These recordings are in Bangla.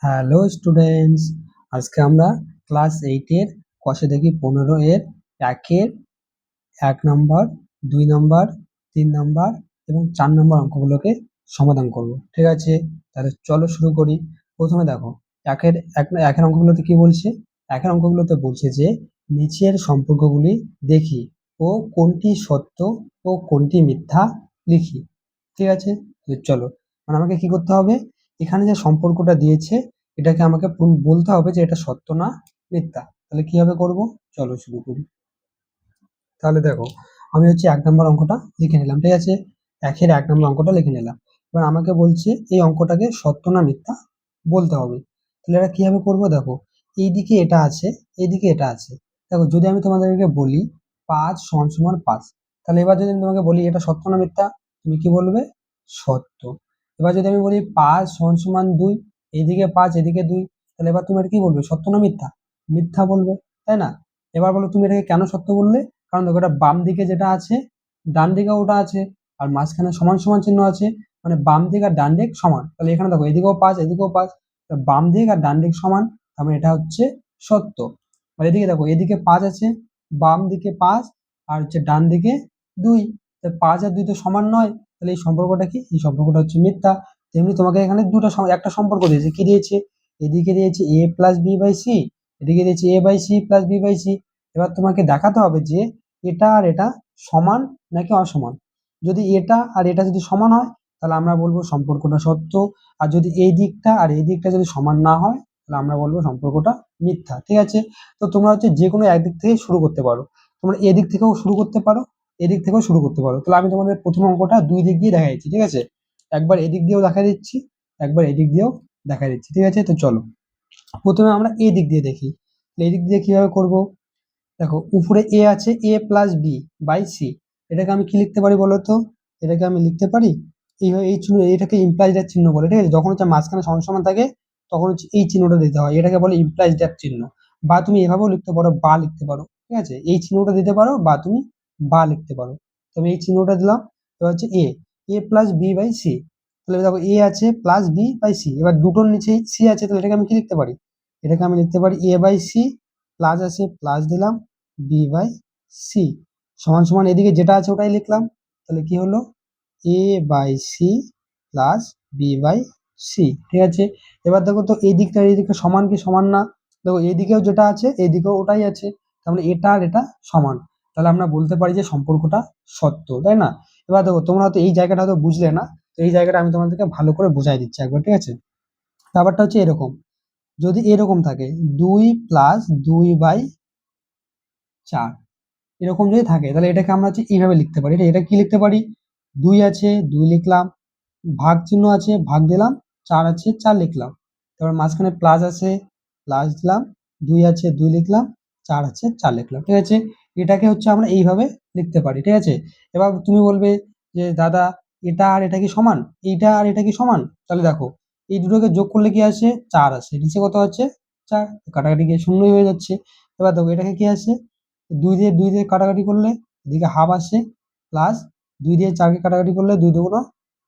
হ্যালো স্টুডেন্টস, আজকে আমরা ক্লাস 8-এর কষে দেখি 15 এর 1-এর 1 নম্বর, 2 নম্বর, 3 নম্বর এবং 4 নম্বর অঙ্কগুলোকে সমাধান করব। ঠিক আছে, তাহলে চলো শুরু করি। প্রথমে দেখো, একের অঙ্কগুলোতে কি বলছে? একের অঙ্কগুলোতে বলছে যে নিচের সম্পর্কগুলি দেখি ও কোনটি সত্য ও কোনটি মিথ্যা লিখি। ঠিক আছে, তো চলো, মানে আমাকে কি করতে হবে? এখানে যে সম্পর্কটা দিয়েছে এটাকে আমাকে বলতে হবে যে এটা সত্য না মিথ্যা। তাহলে কিভাবে করব? চলো শুরু করি। তাহলে দেখো, আমি 1 নম্বর অঙ্কটা লিখে নিলাম। ঠিক আছে, 1 নম্বর অঙ্কটা লিখে নিলাম। এবার আমাকে বলছে এই অঙ্কটাকে সত্য না মিথ্যা বলতে হবে। তাহলে এটা কিভাবে করব? দেখো, এইদিকে এটা আছে, এইদিকে এটা আছে। দেখো, যদি আমি তোমাদেরকে বলি 5 = 5, তাহলে এবার যদি আমি তোমাকে বলি এটা সত্য না মিথ্যা, তুমি কি বলবে? সত্য। এবার যদি আমি বলি 5 = 2, এইদিকে 5 এদিকে 2, তাহলে এবার তুমি এটা কি বলবে? সত্য না মিথ্যা? মিথ্যা বলবে, তাই না? এবার বলো তুমি এটাকে কেন সত্য বললে? কারণ দেখো, এটা বাম দিকে যেটা আছে ডান দিকে ওটা আছে, আর মাঝখানে সমান সমান চিহ্ন আছে, মানে বাম দিক আর ডান দিক সমান। তাহলে এখানে দেখো, এদিকেও 5 এদিকেও 5, বাম দিক আর ডান দিক সমান, তার মানে এটা হচ্ছে সত্য। আর এদিকে দেখো, এদিকে 5 আছে, বাম দিকে 5 আর হচ্ছে ডান দিকে 2, 5 আর 2 তো সমান নয়, তাহলে এই সম্পর্কটা কি? এই সম্পর্কটা হচ্ছে মিথ্যা। তেমনি তোমাকে এখানে একটা সম্পর্ক দিয়েছে। কি দিয়েছে? এদিকে দিয়েছে a plus B by C, এদিকে দিয়েছে a by C plus B by C. এবার তোমাকে দেখাতে হবে যে এটা আর এটা সমান নাকি অসমান। যদি এটা আর এটা যদি সমান হয় তাহলে আমরা বলবো সম্পর্কটা সত্য, আর যদি এই দিকটা আর এই দিকটা যদি সমান না হয় তাহলে আমরা বলবো সম্পর্কটা মিথ্যা। ঠিক আছে, তো তোমরা যে কোনো একদিক থেকে শুরু করতে পারো। তোমরা এদিক থেকেও শুরু করতে পারো, এদিক থেকেও শুরু করতে পারো। তাহলে আমি তোমাদের প্রথম অঙ্কটা দুই দিক দিয়ে দেখা দিচ্ছি। ঠিক আছে, একবার এদিক দিয়েও দেখা দিচ্ছি, একবার এদিক দিয়েও দেখা দিচ্ছি। ঠিক আছে, তো চলো প্রথমে আমরা এই দিক দিয়ে দেখি। এই দিক দিয়ে কিভাবে করব? দেখো, উপরে এ আছে, a plus B by C. এটাকে আমি কি লিখতে পারি বলো তো? এটাকে আমি লিখতে পারি এইভাবে, এই চিহ্ন, এটাকে ইমপ্লাইজ ড্যাশ চিহ্ন বলে। ঠিক আছে, যখন হচ্ছে মাঝখানে সমান সমান থাকে তখন হচ্ছে এই চিহ্নটা দিতে হয়, এটাকে বলে ইমপ্লাইজ ড্যাশ চিহ্ন। বা তুমি এভাবেও লিখতে পারো, বা লিখতে পারো। ঠিক আছে, এই চিহ্নটা দিতে পারো বা তুমি বা লিখতে পারো। তো আমি এই চিহ্নটা দিলাম। এবার হচ্ছে এ প্লাস বি বাই সি। তাহলে দেখো, এ আছে প্লাস বি বাই সি, এবার দুটোর নিচে সি আছে, তাহলে এটাকে আমি কি লিখতে পারি? এটাকে আমি লিখতে পারি এ বাই সি, প্লাস আছে প্লাস দিলাম, বি বাই সি সমান সমান এদিকে যেটা আছে ওটাই লিখলাম। তাহলে কি হলো? A by C plus B by C. ঠিক আছে, এবার দেখো তো এই দিকটা এই দিকটা সমান কি সমান না? দেখো, এইদিকেও যেটা আছে এইদিকেও ওটাই আছে, তার মানে এটা আর এটা সমান। তাহলে আমরা বলতে পারি যে সম্পর্কটা সত্য, তাই না? এবার দেখো, তোমরা তো এই জায়গাটা হয়তো বুঝলে না, তো এই জায়গাটা আমি তোমাদেরকে ভালো করে বুঝাই দিচ্ছি একবার। ঠিক আছে, ব্যাপারটা হচ্ছে এরকম, যদি এরকম থাকে 2 + 2/4, এরকম যদি থাকে তাহলে এটাকে আমরা হচ্ছে এইভাবে লিখতে পারি। এটা কি লিখতে পারি? 2 আছে 2 লিখলাম, ভাগ চিহ্ন আছে ভাগ দিলাম, 4 আছে 4 লিখলাম, তারপর মাঝখানে প্লাস আছে প্লাস দিলাম, 2 আছে 2 লিখলাম, 4 আছে 4 লিখলাম। ঠিক আছে, এটাকে হচ্ছে আমরা এইভাবে লিখতে পারি। ঠিক আছে, এবার তুমি বলবে যে দাদা, এটা আর এটা কি সমান? এইটা আর এটা কি সমান? তাহলে দেখো, এই দুটোকে যোগ করলে কি আসে? 4 আসে, নিচে কত আছে? 4, কাটাকাটি গিয়ে শূন্যই হয়ে যাচ্ছে। এবার দেখো, এটাকে কি আসে? 2 দিয়ে কাটাকাটি করলে এদিকে হাফ আসে, প্লাস 2 দিয়ে 4কে কাটাকাটি করলে 2 2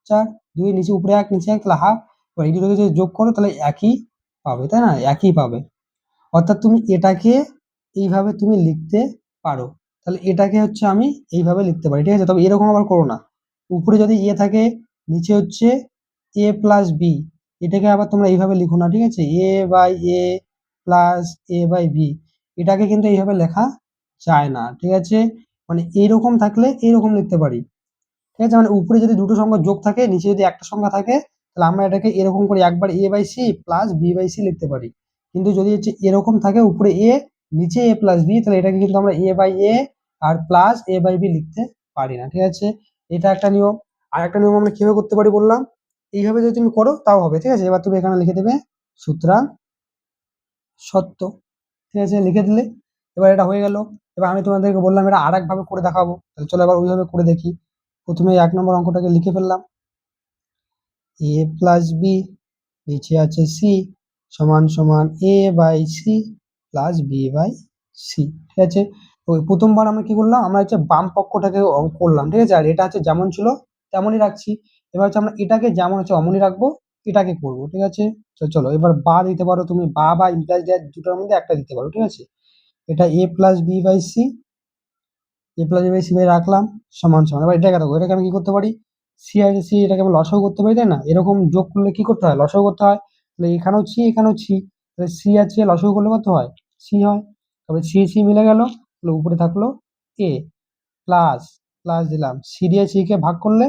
4, 2 নিচে উপরে 1 নিচে 1, তাহলে হাফ। এবার এই দুটোকে যদি যোগ করো তাহলে একই পাবে, তাই না? একই পাবে। অর্থাৎ তুমি এটাকে এইভাবে তুমি লিখতে পারো। তাহলে এটাকে হচ্ছে আমি এইভাবে লিখতে পারি। ঠিক আছে, তবে এরকম আবার করো না। উপরে যদি এ থাকে, নিচে হচ্ছে এ প্লাস বি, এটাকে আবার তোমরা এইভাবে লিখো না। ঠিক আছে, A by A plus A by B, এটাকে কিন্তু এইভাবে লেখা যায় না। ঠিক আছে, মানে এইরকম থাকলে এইরকম লিখতে পারি। ঠিক আছে, মানে উপরে যদি দুটো সংখ্যা যোগ থাকে, নিচে যদি একটা সংখ্যা থাকে, তাহলে আমরা এটাকে এরকম করে একবার A by C plus B by C লিখতে পারি। কিন্তু যদি হচ্ছে এরকম থাকে, উপরে এ নিচে এ প্লাস বি, তাহলে এটাকে কিন্তু আমরা এ বাই এ আর প্লাস এ বাই বি লিখতে পারি না। ঠিক আছে, এটা একটা নিয়ম। আর একটা নিয়ম আমরা কিভাবে করতে পারি বললাম, এইভাবে যদি তুমি করো তাও হবে। ঠিক আছে, এবার তুমি এখানে লিখে দেবে সুতরাং সত্য। ঠিক আছে, লিখে দিলে এবার এটা হয়ে গেল। এবার আমি তোমাদেরকে বললাম এটা আর একভাবে করে দেখাবো, তাহলে চলো এবার ওইভাবে করে দেখি। প্রথমে 1 নম্বর অঙ্কটাকে লিখে ফেললাম, এ প্লাস বি, নিচে আছে সি, সমান সমান A by C plus B by C. ঠিক আছে, তো প্রথমবার আমরা কি করলাম? আমরা হচ্ছে বাম পক্ষটাকে করলাম। ঠিক আছে, আর এটা হচ্ছে যেমন ছিল তেমনই রাখছি। এবার হচ্ছে আমরা এটাকে যেমন হচ্ছে অমনই রাখবো, এটাকে করবো, ঠিক আছে। চলো এবার বা দিতে পারো তুমি, বা ইমপ্লাইজ দ্যাট দুটোর মধ্যে একটা দিতে পারো, ঠিক আছে। এটা a plus B by C, A plus B by C by রাখলাম সমান সমান। এবার এটাকে দেখো, এটাকে আমি কি করতে পারি, সি আর সি এটাকে আমি লসাগু করতে পারি, তাই না। এরকম যোগ করলে কি করতে হয়, লসাগু করতে হয়। তাহলে এখানেও সি এখানেও সি, তাহলে সি আর সি লসাগু করলে কত হয়, সি হয়। তবে সি সি মিলে গেল, তাহলে উপরে থাকলো এ প্লাস, প্লাস দিলাম সি দিয়ে সি কে ভাগ করলে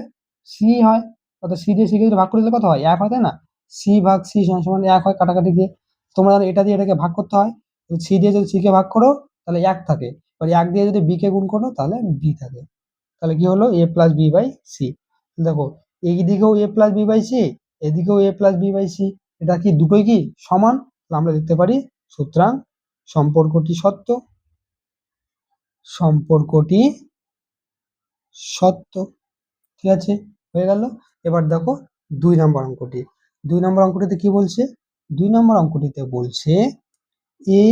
সি হয়, অর্থাৎ সি দিয়ে সি কে যদি ভাগ করে দিলে কত হয়, এক হয়, তাই না। সি ভাগ সি সমান সমান এক হয় কাটাকাটি দিয়ে। তোমরা জানো এটা দিয়ে এটাকে ভাগ করতে হয়, সি দিয়ে যদি সি কে ভাগ করো তাহলে এক থাকে, এবার এক দিয়ে যদি বি কে গুণ করো তাহলে বি থাকে। তাহলে কি হলো, এ প্লাস বি বাই সি। দেখো এইদিকেও এ প্লাস বি বাই সি, এদিকেও এ প্লাস বি বাই সি, এটা কি দুটোই কি সমান, তাহলে আমরা লিখতে পারি সুতরাং সম্পর্কটি সত্য, সম্পর্কটি সত্য, ঠিক আছে, হয়ে গেল। এবার দেখো 2 নম্বর অঙ্কটি, 2 নম্বর অঙ্কটিতে কি বলছে, 2 নম্বর অঙ্কটিতে বলছে A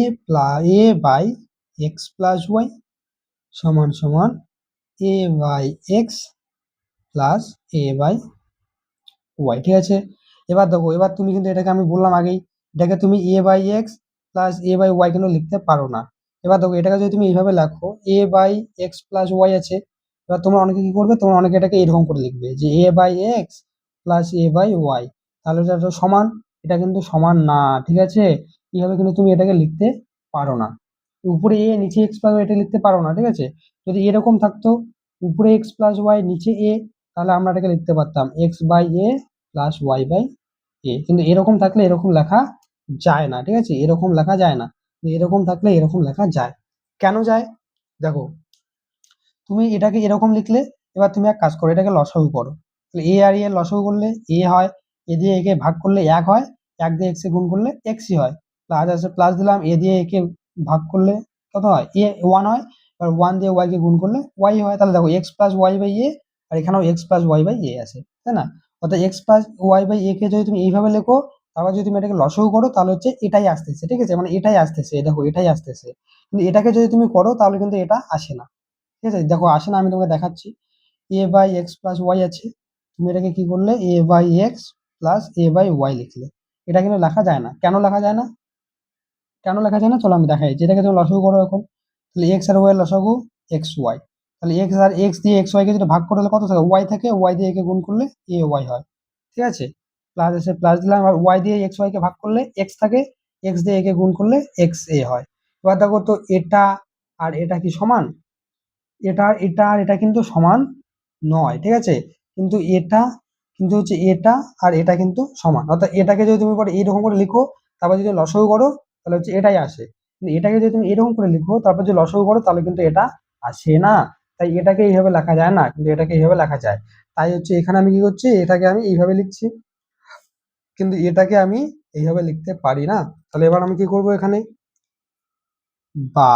by X plus Y সমান সমান A by X plus A by Y, ঠিক আছে। এবার দেখো, এবার তুমি কিন্তু এটাকে আমি বললাম আগেই, এটাকে তুমি A by X plus A by Y কিন্তু লিখতে পারো না। এবার দেখো এটাকে যদি তুমি এইভাবে লেখো, এ বাই এক্স প্লাস ওয়াই আছে, এবার তোমরা অনেকে কি করবে, তোমরা অনেকে এটাকে এরকম করে লিখবে যে A by X plus A by Y, তাহলে এটা তো সমান, এটা কিন্তু সমান না, ঠিক আছে। এইভাবে কিন্তু তুমি এটাকে লিখতে পারো না, উপরে এ নিচে এক্স প্লাস ওয়াই এটা লিখতে পারো না, ঠিক আছে। যদি এরকম থাকতো উপরে এক্স প্লাস ওয়াই নিচে এ, তাহলে আমরা এটাকে লিখতে পারতাম X by A plus Y by A, কিন্তু এরকম থাকলে এরকম লেখা যায় না, ঠিক আছে, এরকম লেখা যায় না, এরকম থাকলে এরকম লেখা যায়। কেন যায়, দেখো তুমি এটাকে এরকম লিখলে, এবার তুমি এক কাজ করো, এটাকে লসাগু করো, তাহলে এ আর এ এর লসাগু করলে এ হয়, এ দিয়ে একে ভাগ করলে এক হয়, এক দিয়ে এক্স এ গুণ করলে এক্সই হয়, প্লাস আছে প্লাস দিলাম, এ দিয়ে একে ভাগ করলে কত হয়, এ ওয়ান হয়, এবার ওয়ান দিয়ে ওয়াই কে গুণ করলে ওয়াই হয়, তাহলে দেখো x plus Y by A, আর এখানেও এক্স প্লাস ওয়াই বাই এ আছে, তাই না। অর্থাৎ এক্স প্লাস ওয়াই বাই এ কে যদি তুমি এইভাবে লেখো, তারপর যদি তুমি এটাকে লসাগু করো তাহলে হচ্ছে এটাই আসতেছে, ঠিক আছে, মানে এটাই আসতেছে, দেখো এটাই আসতেছে। কিন্তু এটাকে যদি তুমি করো তাহলে কিন্তু এটা আসে না, ঠিক আছে, দেখো আসে না, আমি তোমাকে দেখাচ্ছি। A by X plus Y আছে, তুমি এটাকে কি করলে A by X plus A by Y লিখলে, এটা কিন্তু লেখা যায় না, কেন লেখা যায় না, কেন লেখা যায় না, চলো আমি দেখাই, যেটাকে তুমি লসাগু করো এখন, তাহলে এক্স আর ওয়াই লসাগু এক্স ওয়াই, তাহলে এক্স আর এক্স দিয়ে এক্স ওয়াই কে যদি ভাগ করলে কত থাকে, ওয়াই থাকে, ওয়াই দিয়ে একে গুণ করলে এ ওয়াই হয়, ঠিক আছে। প্লাস এসে প্লাস দিলাম, আর ওয়াই দিয়ে এক্স ওয়াই কে ভাগ করলে এক্স থাকে, এক্স দিয়ে একে গুণ করলে এক্স এ হয়। এবার দেখো তো এটা আর এটা কি সমান, এটা এটা আর এটা কিন্তু সমান নয়, ঠিক আছে, কিন্তু এটা কিন্তু হচ্ছে এটা আর এটা কিন্তু সমান, অর্থাৎ এটাকে যদি তুমি পরে এইরকম করে লিখো, তারপর যদি লসাগু করো তাহলে হচ্ছে এটাই আসে, কিন্তু এটাকে যদি তুমি এরকম করে লিখো তারপর যদি লসাগু করো তাহলে কিন্তু এটা আসে না, তাই এটাকে এইভাবে লেখা যায় না, কিন্তু এটাকে এইভাবে লেখা যায়। তাই হচ্ছে এখানে আমি কি করছি, এটাকে আমি এইভাবে লিখছি, কিন্তু এটাকে আমি এইভাবে লিখতে পারি না। তাহলে এবার আমি কি করব, এখানে বা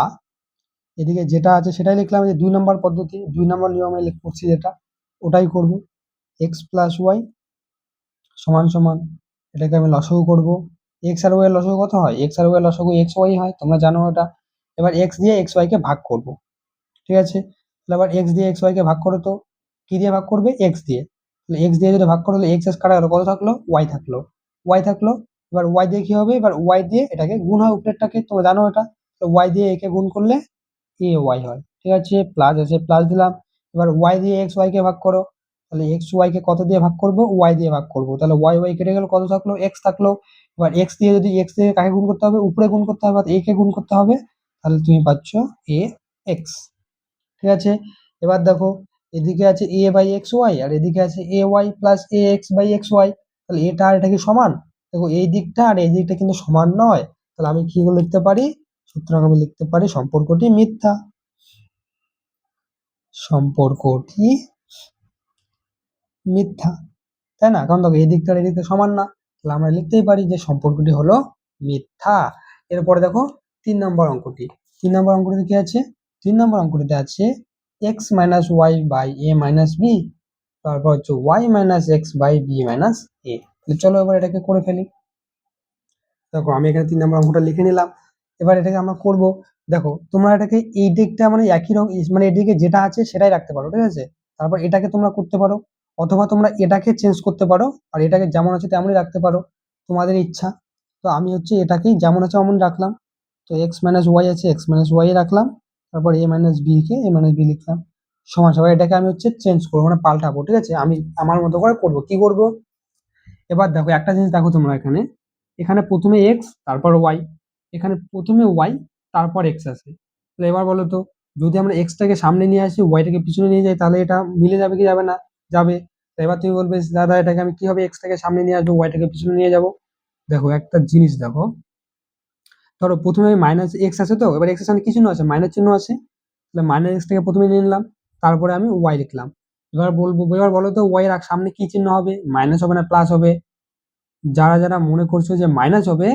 এদিকে যেটা আছে সেটাই লিখলাম, যে 2 নম্বর পদ্ধতি, 2 নম্বর নিয়মে করছি যেটা, ওটাই করব। এক্স প্লাস ওয়াই সমান সমান, এটাকে আমি লসাগু করব, এক্স আর ওয়াই এর লসাগু কত হয়, এক্স আর ওয়াই এর লসাগু এক্স ওয়াই হয়, তোমরা জানো ওটা। এবার এক্স দিয়ে এক্স ওয়াই কে ভাগ করব, ঠিক আছে। তাহলে আবার এক্স দিয়ে এক্স ওয়াই কে ভাগ করো, তো কি দিয়ে ভাগ করবে, এক্স দিয়ে, তাহলে এক্স দিয়ে যদি ভাগ করো তাহলে এক্স এক্স কাটা গেল, কত থাকলো, ওয়াই থাকলো, ওয়াই থাকলো। এবার ওয়াই দিয়ে কি হবে, এবার ওয়াই দিয়ে এটাকে গুণ হয় উপরেরটাকে, তোমরা জানো এটা, তো ওয়াই দিয়ে একে গুণ করলে এ ওয়াই হয়, ঠিক আছে, প্লাস আছে প্লাস দিলাম। এবার ওয়াই দিয়ে এক্স ওয়াই কে ভাগ করো, তাহলে এক্স ওয়াই কে কত দিয়ে ভাগ করবো, ওয়াই দিয়ে ভাগ করবো, তাহলে ওয়াই ওয়াই কেটে গেল, কত থাকলো, এক্স থাকলো। এবার এক্স দিয়ে যদি এক্স দিয়ে কাকে গুণ করতে হবে, উপরে গুণ করতে হবে, এ কে গুণ করতে হবে, তাহলে তুমি পাচ্ছ এ এক্স, ঠিক আছে। এবার দেখো এদিকে আছে এ বাই এক্স ওয়াই, আর এদিকে আছে A Y plus A X by X Y, তাহলে এটা আর এটা কি সমান, দেখো এই দিকটা আর এই দিকটা কিন্তু সমান নয়, তাহলে আমি কি লিখতে পারি, সুতরাং আমি লিখতে পারি সম্পর্কটি মিথ্যা, সম্পর্কটি মিথ্যা, তাই না, কারণ দেখো এই দিকটা আর এই দিকটা সমান না, তাহলে আমরা লিখতেই পারি যে সম্পর্কটি হলো মিথ্যা। এরপরে দেখো 3 নম্বর অঙ্কটি, 3 নম্বর অঙ্কটিতে কি আছে, 3 নম্বর অঙ্কটিতে আছে X minus Y by A minus B, তারপর হচ্ছে Y minus X by B minus A. চলো এবার এটাকে করে ফেলি, দেখো আমি এখানে 3 নম্বর অঙ্কটা লিখে নিলাম, এবার এটাকে আমরা করব। দেখো তোমরা এটাকে এই দিকটা মানে একই রকম, মানে এদিকে যেটা আছে সেটাই রাখতে পারো, ঠিক আছে, তারপর এটাকে তোমরা করতে পারো, অথবা তোমরা এটাকে চেঞ্জ করতে পারো আর এটাকে যেমন আছে তেমনই রাখতে পারো, তোমাদের ইচ্ছা। তো আমি হচ্ছে এটাকেই যেমন আছে তেমন রাখলাম। তো এক্স মাইনাস ওয়াই আছে, এক্স মাইনাস ওয়াই রাখলাম, তারপর এ মাইনাস বি কে এ মাইনাস বি লিখলাম। সমান সমান এটাকে আমি হচ্ছে চেঞ্জ করবো, মানে পাল্টাবো, ঠিক আছে? আমি আমার মতো করে করবো। কি করবো? এবার দেখো একটা জিনিস দেখো তোমরা এখানে, এখানে প্রথমে এক্স তারপর ওয়াই, এখানে প্রথমে ওয়াই তারপর এক্স আছে। তাহলে এবার বলো তো, যদি আমরা এক্সটাকে সামনে নিয়ে আসি ওয়াইটাকে পিছনে নিয়ে যাই, তাহলে এটা মিলে যাবে কি যাবে না? যাবে। তো এবার তুমি বলবে দাদা এটাকে আমি কিভাবে এক্সটাকে সামনে নিয়ে আসবো ওয়াইটাকে পিছনে নিয়ে যাবো? দেখো একটা জিনিস দেখো, ধরো প্রথমে মাইনাস এক্স আছে, তো এবার এক্স এর সামনে কি চিহ্ন আছে? মাইনাস চিহ্ন আছে। তাহলে মাইনাস এক্স থেকে প্রথমে নিয়ে নিলাম, তারপরে আমি ওয়াই লিখলাম। এবার বলো তো ওয়াই এর সামনে কি চিহ্ন হবে? মাইনাস হবে না প্লাস হবে? যারা যারা মনে করছো যে মাইনাস হবে,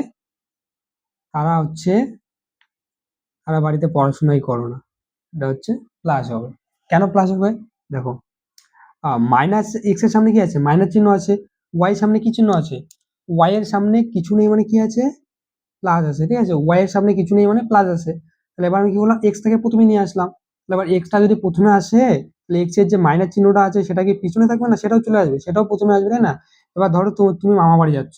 তারা হচ্ছে তারা বাড়িতে পড়াশোনাই করো না। এটা হচ্ছে প্লাস হবে। কেন প্লাস হবে? দেখো, মাইনাস এক্স এর সামনে কি আছে? মাইনাস চিহ্ন আছে। ওয়াই সামনে কি চিহ্ন আছে? ওয়াই এর সামনে কিছু নেই মানে কি আছে? প্লাস আছে, ঠিক আছে? ওয়াই এর সামনে কিছু নেই মানে প্লাস আছে। তাহলে এবার আমি কি করলাম? এক্স টাকে প্রথমে নিয়ে আসলাম। তাহলে এবার এক্সটা যদি প্রথমে আসে, তাহলে এক্স এর যে মাইনাস চিহ্নটা আছে সেটা কি পিছনে থাকবে না? সেটাও চলে আসবে, সেটাও প্রথমে আসবে, তাই না? এবার ধরো তুমি মামা বাড়ি যাচ্ছ,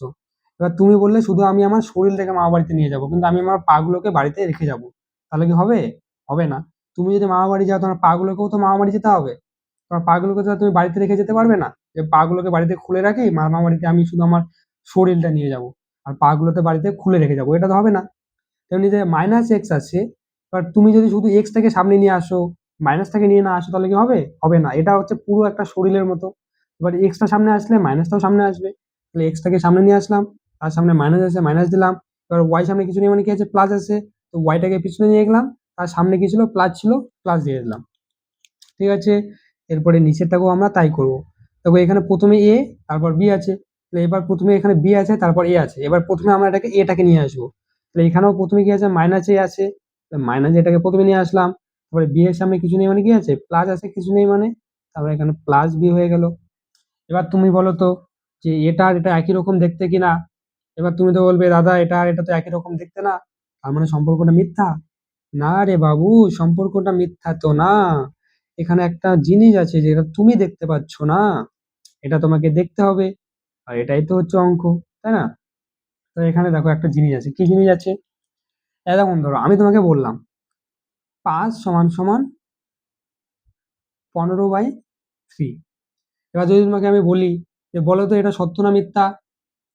এবার তুমি বললে শুধু আমি আমার শরীরটাকে মামা বাড়িতে নিয়ে যাবো, কিন্তু আমি আমার পা গুলোকে বাড়িতে রেখে যাবো। তাহলে কি হবে? হবে না। তুমি যদি মামা বাড়ি যাও, তোমার পা গুলোকেও তো মামা বাড়ি যেতে হবে। তোমার পা গুলোকে তো আর তুমি বাড়িতে রেখে যেতে পারবে না, যে পা গুলোকে বাড়িতে খুলে রাখি, মামা বাড়িতে আমি শুধু আমার শরীরটা নিয়ে যাবো আর পা গুলোতে বাড়িতে খুলে রেখে যাবো, এটা তো হবে না। তেমনি যে মাইনাস এক্স আছে, এবার তুমি যদি শুধু এক্সটাকে সামনে নিয়ে আসো, মাইনাসটাকে নিয়ে না আসো, তাহলে কি হবে? হবে না। এটা হচ্ছে পুরো একটা শরীরের মতো। এবার এক্সটা সামনে আসলে মাইনাসটাও সামনে আসবে। তাহলে এক্সটাকে সামনে নিয়ে আসলাম, তার সামনে মাইনাস আছে, মাইনাস দিলাম। এবার ওয়াই সামনে কিছু নেই মানে কি আছে? প্লাস আছে। তো ওয়াইটাকে পিছনে নিয়ে গেলাম, তার সামনে কি ছিল? প্লাস ছিল, প্লাস দিয়ে দিলাম। ঠিক আছে? এরপরে নিচেরটাকেও আমরা তাই করবো। দেখো এখানে প্রথমে এ তারপর বি আছে। তাহলে এবার প্রথমে এখানে বি আছে তারপর এ আছে, এবার প্রথমে আমরা এটাকে নিয়ে আসবো। তাহলে এখানেও প্রথমে কি আছে? মাইনাস এ আছে। মাইনাস এটাকে প্রথমে নিয়ে আসলাম, তারপরে বি এর সামনে কিছু নেই মানে কি আছে? প্লাস আছে, কিছু নেই মানে, তারপরে এখানে প্লাস বি হয়ে গেল। এবার তুমি বলো তো যে এটা আর এটা একই রকম দেখতে কিনা? এবার তুমি তো বলবে দাদা এটা আর এটা তো একই রকম দেখতে না, তার মানে সম্পর্কটা মিথ্যা। না রে বাবু, সম্পর্কটা মিথ্যা তো না। এখানে একটা জিনিস আছে যেটা তুমি দেখতে পাচ্ছ না, এটা তোমাকে দেখতে হবে। আর এটাই তো হচ্ছে অঙ্ক, তাই না? তো এখানে দেখো একটা জিনিস আছে। কি জিনিস আছে? যেমন ধরো আমি তোমাকে বললাম 5 = 15/3। এবার যদি তোমাকে আমি বলি যে বলো তো এটা সত্য না মিথ্যা,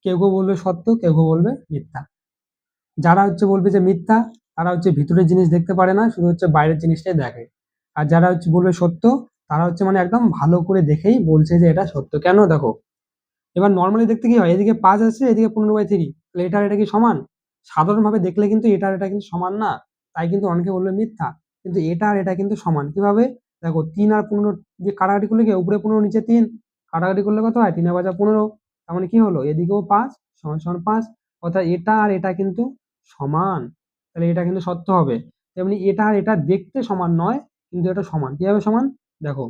কেউ কেউ বলবে সত্য, কেউ কেউ বলবে মিথ্যা। যারা হচ্ছে বলবে যে মিথ্যা, তারা হচ্ছে ভিতরের জিনিস দেখতে পারে না, শুধু হচ্ছে বাইরের জিনিসটাই দেখে। আর যারা হচ্ছে বলবে সত্য, তারা হচ্ছে মানে একদম ভালো করে দেখেই বলছে যে এটা সত্য। কেন? দেখো, এবার নর্মালি দেখতে কি হয়? এদিকে 5 আছে, এদিকে 15/3, তাহলে এটা আর এটা কি সমান? সাধারণভাবে দেখলে কিন্তু এটা আর এটা কিন্তু সমান না। তাই কিন্তু অনেকে বলবে মিথ্যা। কিন্তু এটা আর এটা কিন্তু সমান। কিভাবে? দেখো 3 আর 15 যে কাটাকাটি করলে কি উপরে 15 নিচে 3, কাটাকাটি করলে কত হয়? 3 × 5 = 15। তার মানে কি হলো? এদিকেও 5 সমান সমান 5, অর্থাৎ এটা আর এটা কিন্তু সমান। তাহলে এটা কিন্তু সত্য হবে। তেমনি এটা আর এটা দেখতে সমান নয়, কিন্তু এটা সমান। কিভাবে সমান? দেখো,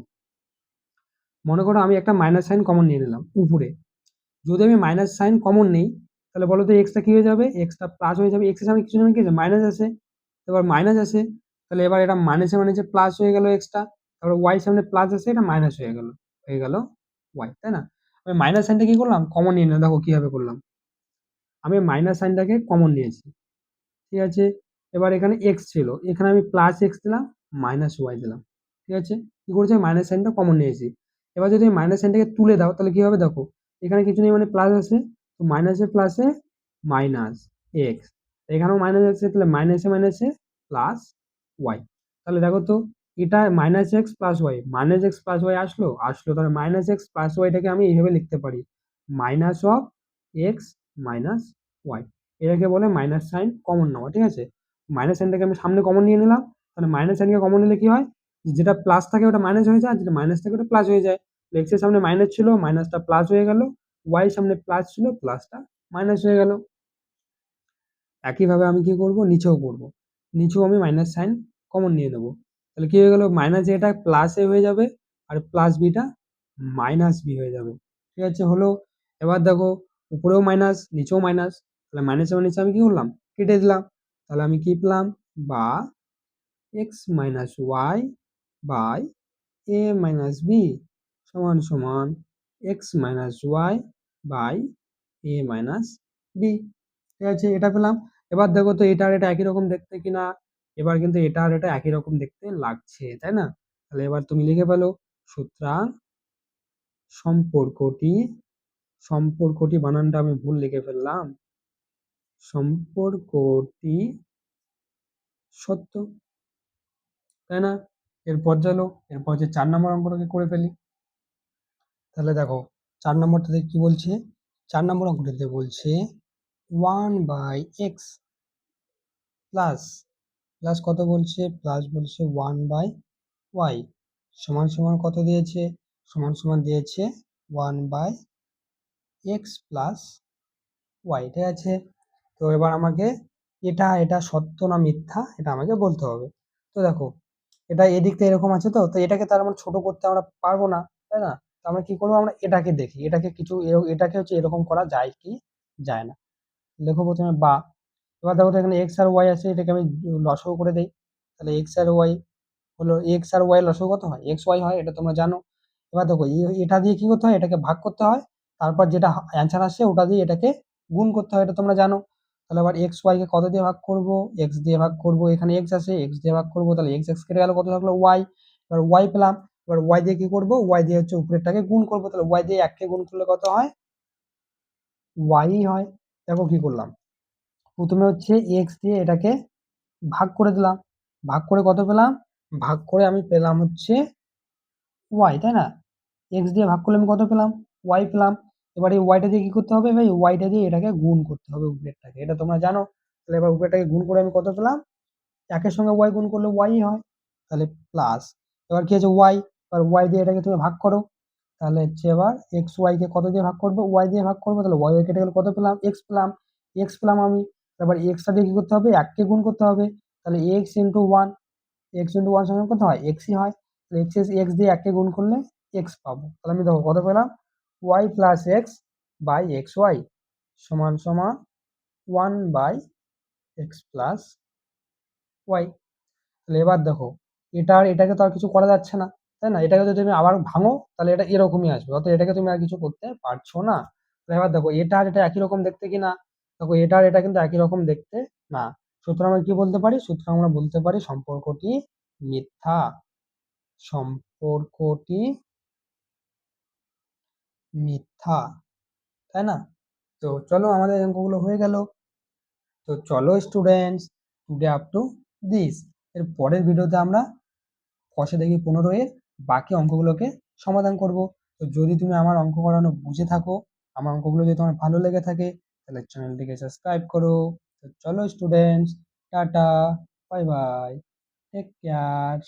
মনে করো আমি একটা মাইনাস সাইন কমন নিয়ে নিলাম উপরে। যদি আমি মাইনাস সাইন কমন নেই, তাহলে বলো তো এক্সটা কি হয়ে যাবে? এক্সটা প্লাস হয়ে যাবে। এক্স এর সামনে কিছু নেই কি আছে? মাইনাস আছে। এবার মাইনাস আছে, তাহলে এবার এটা মাইনাসে মাইনাসে প্লাস হয়ে গেল এক্সটা। তারপর ওয়াই সামনে প্লাস আছে, এটা মাইনাস হয়ে গেল ওয়াই, তাই না? আমি মাইনাস সাইনটা কি করলাম? কমন নিয়ে নিলাম। দেখো কিভাবে করলাম, আমি মাইনাস সাইনটাকে কমন নিয়েছি। ঠিক আছে? এবার এখানে এক্স ছিল, এখানে আমি প্লাস এক্স দিলাম, মাইনাস ওয়াই দিলাম। ঠিক আছে? কি করছে? মাইনাস সাইনটা কমন নিয়েছি। এবার যদি মাইনাস সাইনটাকে তুলে দাও, তাহলে কি হবে? দেখো এখানে কিছু নেই মানে প্লাস আছে, তো মাইনাসে প্লাসে মাইনাস এক্স, এখানেও মাইনাস আছে, তাহলে মাইনাসে মাইনাসে প্লাস ওয়াই। তাহলে দেখো তো, এটা minus X plus Y, minus X plus Y আসলো আসলো, তাহলে মাইনাস এক্স প্লাস ওয়াইটাকে আমি এইভাবে লিখতে পারি, minus of X minus Y. এটাকে বলে মাইনাস সাইন কমন নেওয়া। ঠিক আছে? মাইনাস সাইনটাকে আমি সামনে কমন নিয়ে নিলাম। তাহলে মাইনাস সাইনকে কমন নিলে কি হয়? যেটা প্লাস থাকে ওটা মাইনাস হয়ে যায়, আর যেটা মাইনাস থাকে ওটা প্লাস হয়ে যায়। এক্স এর সামনে মাইনাস ছিল, মাইনাসটা প্লাস হয়ে গেল। ওয়াই সামনে প্লাস ছিল, প্লাসটা মাইনাস হয়ে গেল। একইভাবে আমি কি করব? নিচেও করব। নিচেও আমি মাইনাস সাইন কমন নিয়ে নেবো। তাহলে কি হয়ে গেল? মাইনাস এটা প্লাস এ হয়ে যাবে, আর প্লাস বিটা মাইনাস বি হয়ে যাবে। ঠিক আছে? হলো। এবার দেখো, উপরেও মাইনাস নিচেও মাইনাস, তাহলে মাইনাসে নিচে আমি কি করলাম? কেটে দিলাম। তাহলে আমি কি পেলাম? বা X minus Y by A minus B সমান সমান X minus Y by A minus B. ঠিক আছে, এটা পেলাম। এবার দেখো তো এটা আর এটা একই রকম দেখতে কিনা। এবার কিন্তু এটা আর এটা একই রকম দেখতে লাগছে, তাই না? তাহলে এবার তুমি লিখে ফেলো, সুতরাং সম্পর্কটি, সম্পর্কটি বানানটা আমি ভুল লিখে ফেললাম, সম্পর্কটি সত্য, তাই না? এরপর চলো, এরপর যে 4 নম্বর অঙ্কটাকে করে ফেলি। তাহলে দেখো 4 নম্বরটাতে কি বলছে, 4 নম্বর অঙ্কটাতে বলছে 1/x প্লাস, প্লাস কত বলছে, প্লাস বলছে 1/y সমান সমান কত দিয়েছে, সমান সমান দিয়েছে 1/x প্লাস ওয়াই। ঠিক আছে, তো এবার আমাকে এটা সত্য না মিথ্যা এটা আমাকে বলতে হবে। তো দেখো এটা এদিকটা এরকম আছে, তো তো এটাকে তার মানে ছোট করতে আমরা পারবো না, তাই না? তো আমরা কি করবো, আমরা এটাকে দেখি, এটাকে কিছু এটাকে হচ্ছে এরকম করা যায় কি যায় না। লেখো প্রথমে বা, এবার দেখো তো এখানে এক্স আর ওয়াই আছে, এটাকে আমি লসাগু করে দেই। তাহলে এক্স আর ওয়াই হলো, এক্স আর ওয়াই লসাগু কত হয়, এক্স ওয়াই হয়, এটা তোমরা জানো। এবার দেখো এটা দিয়ে কি করতে হয়, এটাকে ভাগ করতে হয়, তারপর যেটা অ্যান্সার আসে ওটা দিয়ে এটাকে গুণ করতে হয়, এটা তোমরা জানো। তাহলে আবার এক্স ওয়াই কে কত দিয়ে ভাগ করব, এক্স দিয়ে ভাগ করব, এখানে এক্স আছে এক্স দিয়ে ভাগ করব, তাহলে এক্স এক্স কেটে গেল, কত থাকলো ওয়াই। এবার ওয়াই পেলাম, এবার ওয়াই দিয়ে কি করব, ওয়াই দিয়ে হচ্ছে উপরেরটাকে গুণ করব, তাহলে ওয়াই দিয়ে 1 কে গুণ করলে কত হয়, ওয়াই হয়। দেখো কি করলাম, প্রথমে হচ্ছে এক্স দিয়ে এটাকে ভাগ করে দিলাম, ভাগ করে কত পেলাম, ভাগ করে আমি পেলাম হচ্ছে ওয়াই, তাই না? এক্স দিয়ে ভাগ করলে আমি কত পেলাম, ওয়াই পেলাম। এবার এই ওয়াইটা দিয়ে কি করতে হবে ভাই, ওয়াইটা দিয়ে এটাকে গুণ করতে হবে উপরেরটাকে, এটা তোমরা জানো। তাহলে এবার উপরেরটাকে গুণ করে আমি কত পেলাম, একের সঙ্গে ওয়াই গুণ করলে ওয়াই হয়, তাহলে প্লাস। এবার কি আছে ওয়াই, এবার ওয়াই দিয়ে এটাকে তুমি ভাগ করো, তাহলে হচ্ছে এবার এক্স ওয়াই কে কত দিয়ে ভাগ করবো, ওয়াই দিয়ে ভাগ করবো, তাহলে ওয়াই কেটে গেলে কত পেলাম, এক্স পেলাম, এক্স পেলাম আমি। এবার এক্সটা দিয়ে কি করতে হবে, 1 কে গুণ করতে হবে, তাহলে x into one, x into one সমান কত হয়, এক্সই হয়। তাহলে এক্স এক্স দিয়ে 1 কে গুণ করলে এক্স পাবো, তাহলে আমি দেখো কত পেলাম, Y plus X by X Y সমান সমান 1/x প্লাস ওয়াই। তাহলে এবার দেখো এটা আর এটাকে তো আর কিছু করা যাচ্ছে না, তাই না? এটাকে যদি তুমি আবার ভাঙো তাহলে এটা এরকমই আসবে, অর্থাৎ এটাকে তুমি আর কিছু করতে পারছো না। তাহলে এবার দেখো এটা আর এটা একই রকম দেখতে কিনা, দেখো এটা আর এটা কিন্তু একই রকম দেখতে না। সুতরাং আমরা কি বলতে পারি, সুতরাং আমরা বলতে পারি সম্পর্কটি মিথ্যা, সম্পর্কটি মিথ্যা, তাই না? তো চলো আমাদের অঙ্কগুলো হয়ে গেল। তো চলো students, today up to this, এর পরের ভিডিওতে আমরা কষে দেখি 15 এর বাকি অঙ্কগুলোকে সমাধান করব। তো যদি তুমি আমার অঙ্ক করানো বুঝে থাকো, আমার অঙ্কগুলো যদি তোমার ভালো লেগে থাকে, তাহলে চ্যানেলটিকে সাবস্ক্রাইব করো। তো চলো স্টুডেন্টস, টাটা, বাই বাই, টেক কেয়ার।